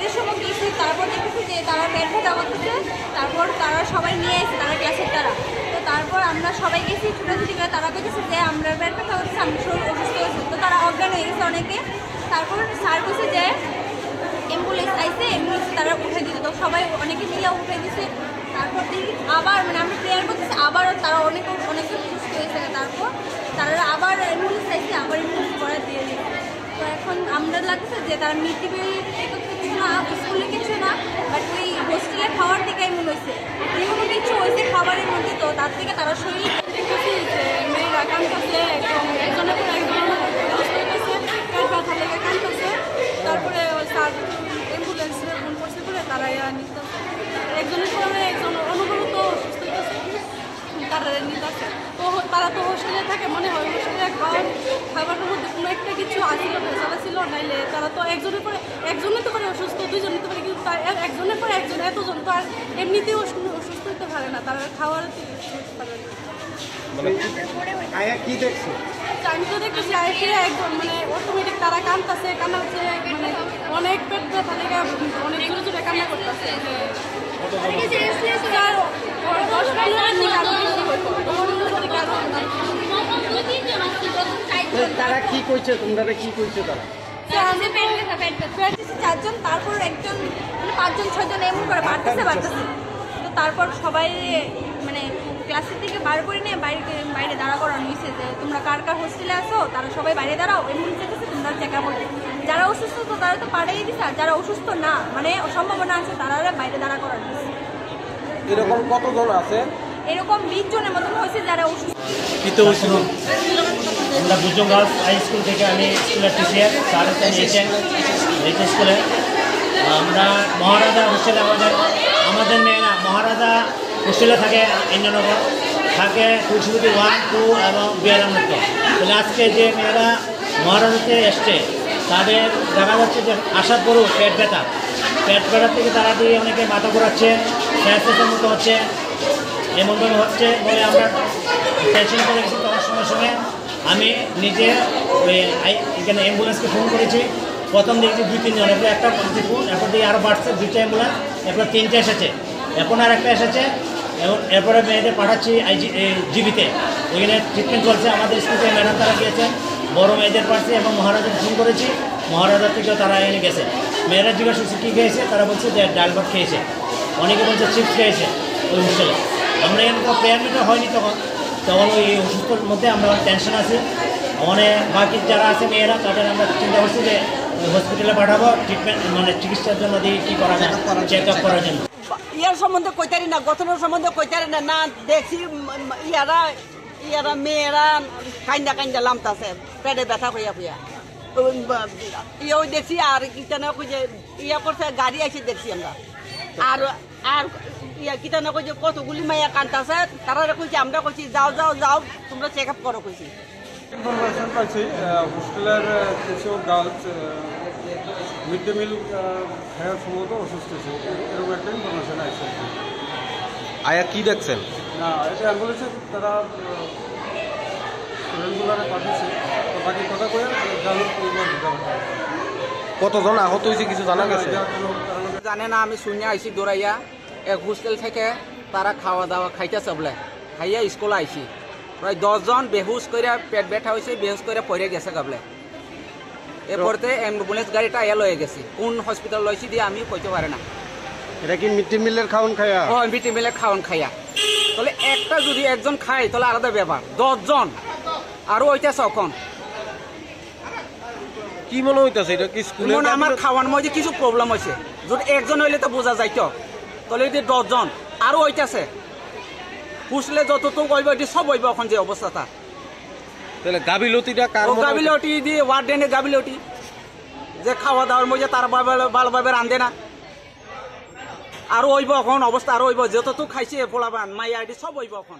একটার সময় গেছি, তারপর দেখেছি যে তারা পেট ব্যথা করতেছে, তারপর তারা সবাই নিয়ে এসেছে, তারা ক্লাসের তারা। তো তারপর আমরা সবাই গেছি ছুটাছুটি করে, তারা বলতেছে যে আমরা পেট ব্যথা করতেছে, আমরা শরীর অসুস্থ হয়েছে। তো তারা অজ্ঞান হয়ে গেছে অনেকে। তারপর স্যার বলছে যে অ্যাম্বুলেন্স আইসে, অ্যাম্বুলেন্স তারা উঠে দিতে, তো সবাই অনেকে নিয়ে উঠে দিছে। তারপর দেখি আবার মানে আমরা প্রেয়ার করতেছি, আবারও তারা অনেকে সুস্থ হয়েছে। তারপর তারা আবার অ্যাম্বুলেন্স আইসে, আবার অ্যাম্বুলেন্স করে দিয়ে দিচ্ছে। তো এখন আমরা লাগছে যে তারা মিড ডে মিল কিছু না, স্কুলে কিছু না, বাট ওই হোস্টেলে খাওয়ার থেকে এমন হয়েছে, যে কোনো কিছু হয়েছে খাবারের মধ্যে। তো তার থেকে তারা শরীর দেখতেছি যে মেয়েরা কাঁদতেছে, একজনের পর একজন ব্যথা লেগে কাঁদতেছে। তারপরে স্যার অ্যাম্বুলেন্সে ফোন করছে বলে তারা নিতে, একজনের পরে একজন অনুভূত অসুস্থ হইতেছে, তারা নিতেছে। তো তারা তো হোস্টেলে থাকে, মনে হয় হোস্টেলে খাবারের মধ্যে কোনো একটা কিছু আসছিল, ভেজাল ছিল, নাইলে তারা তো একজনে তো করে অসুস্থ, দুইজনে তো পারে, কিন্তু একজনের পরে একজন, এতজন তো আর এমনিতেও অসুস্থ হতে পারে না, তারা খাওয়ার পারে না। কি দেখছো? আমি তো দেখতেছি একদম মানে অটোমেটিক তারা কাঁদতেছে, কান্না হচ্ছে, মানে অনেক পেট ব্যথা লেগে অনেক জোরে জোরে কান্না করতেছে। তারা কি কইছে, তোমরা কি কইছে? তারা চারজন, তারপর একজন মানে 5-6জন এমন করে বাড়তেছে। তো তারপর সবাই মানে ক্লাসের থেকে বার করে নিয়ে বাইরে দাঁড়া করানো হয়েছে যে তোমরা কার কার হোস্টেলে আসো, তারা সবাই বাইরে দাঁড়াও, এমন চেয়েছে তোমরা চেক আপ করতে। যারা অসুস্থ তো তারা তো পাঠিয়ে দিচ্ছে, আর যারা অসুস্থ না মানে সম্ভাবনা আছে তারা বাইরে দাঁড়া করানো হয়েছে। এরকম কতজন আছে? এরকম 20 জনের মতন হয়েছে যারা অসুস্থ। আমরা বুজং গার্লস হাই স্কুল থেকে, আমি স্কুলের টিচার, স্যার হচ্ছেন এইচ স্কুলে। আমরা মহারাজা হোস্টেলে আমাদের মেয়েরা মহারাজা হোস্টেলে থাকে, ইন্দ্রনগর থাকে, তুলসীবতী 1, 2 এবং বিয়ারামৃত। তাহলে আজকে যে মেয়েরা মহারাজাতে এসছে তাদের দেখা যাচ্ছে যে আসার পরও পেট ব্যথার থেকে তারা দিয়ে অনেকে মাথা ঘোরাচ্ছে, স্যাঁচের মতো হচ্ছে, এমনভাবে হচ্ছে বলে আমরা টেনশন করে গেছি। তখন সঙ্গে আমি নিজে ওই এখানে অ্যাম্বুলেন্সকে ফোন করেছি। প্রথম দেখছি 2-3 জন, এরপর একটা করেছি ফোন, এরপর দিয়ে আরও বাড়ছে 2টা অ্যাম্বুলেন্স, এরপর 3টে এসেছে, এখন আর একটা এসেছে। এবং এরপরে মেয়েদের পাঠাচ্ছি জিবিতে, ওইখানে ট্রিটমেন্ট চলছে। আমাদের স্কুল থেকে ম্যাডাম তারা গিয়েছেন, বড় মেয়েদের পাশে, এবং মহারাজাকে ফোন করেছি, মহারাজার থেকেও তারা এনে গেছে। মেয়েরা জিজ্ঞাসা করছে কী খেয়েছে, তারা বলছে যে ডাল ভাত খেয়েছে, অনেকে বলছে চিপস খেয়েছে ওই হোস্টেলে। আমরা এখানে তো প্রেয়ার মিটে হয়নি তখন ওই অসুস্থর মধ্যে আমরা টেনশন আছি। অনেক বাকি যারা আছে মেয়েরা তাদের আমরা চিন্তা করছি যে হসপিটালে পাঠাবো ট্রিটমেন্ট মানে চিকিৎসার জন্য দিয়ে কী করা যায়, চেক আপ করার জন্য। ইয়ার সম্বন্ধে কইতারি না, গঠনের সম্বন্ধে কইতারি না, না দেখছি ইয়ারা মেয়েরা কান্দা লামতাছে, পেটে ব্যথা হইয়া ইয়েও দেখছি। আর কিটানা কইছে ইয়া করছে, গাড়ি আইসে দেখছি আমরা। আর ইয়া কিটানা কইছে কতগুলি মাইয়া কান্দাছে, তারা কইছে, আমরা কইছি যাও তোমরা চেক আপ করো কইছি। ইনফরমেশন পাইছি হোস্টেলের কিছু গার্লস মিড ডে মিল খাওয়ার সম্ভবত অসুস্থ হয়েছে, এরকম একটা ইনফরমেশন আছে। আয়া কি দেখছেন? না, এটা অ্যাম্বুলেন্সে তারা স্টুডেন্টগুলোরে পাঠিয়েছে, তো বাকি কথা করে কতজন আহত হয়েছে কিছু জানা গেছে? জানে না, আমি শুনে আইছি দৌড়াইয়া এক হোস্টেল থেকে তারা খাওয়া দাওয়া খাইতেছে বলে, খাইয়া স্কুলে আইছি। প্রায় 10 জন বেহুশ করে পেট ব্যথা হয়েছে, বেহুশ করে পড়ে গেছে গাবলে। এরপরতে অ্যাম্বুলেন্স গাড়িটা এয়া লয়ে গেছি, কোন হসপিটাল লইছি দিয়ে আমি কইতে পারি না। এটা কি মিড ডে মিলের খাওয়ান খাইয়া? ও মিড ডে মিলের খাওয়ান খাইয়া। তাহলে একটা যদি একজন খায় তাহলে আলাদা ব্যাপার, 10 জন আরও ওইটাছে এখন। কি মনে হইতাছে এটা কি স্কুলে? আমার খাওয়ানোর মধ্যে কিছু প্রবলেম হয়েছে, যদি একজন হইলে তো বোঝা যাইতো, তাহলে যদি 10 জন আরও ওইটাছে পুষলে যতটুকু হইব এটি সব হইব এখন যে অবস্থাটা। তাহলে গাবিলতিটা কার? গাবিলতি দিয়ে ওয়ার্ডেনের গাবিলতি, যে খাওয়া দাওয়ার মধ্যে তার ভালোভাবে রান্ধে না। আরও হইব এখন অবস্থা, আরও হইব, যতটুকু খাইছে পোলাবান মাইয়া এটি সব হইব এখন।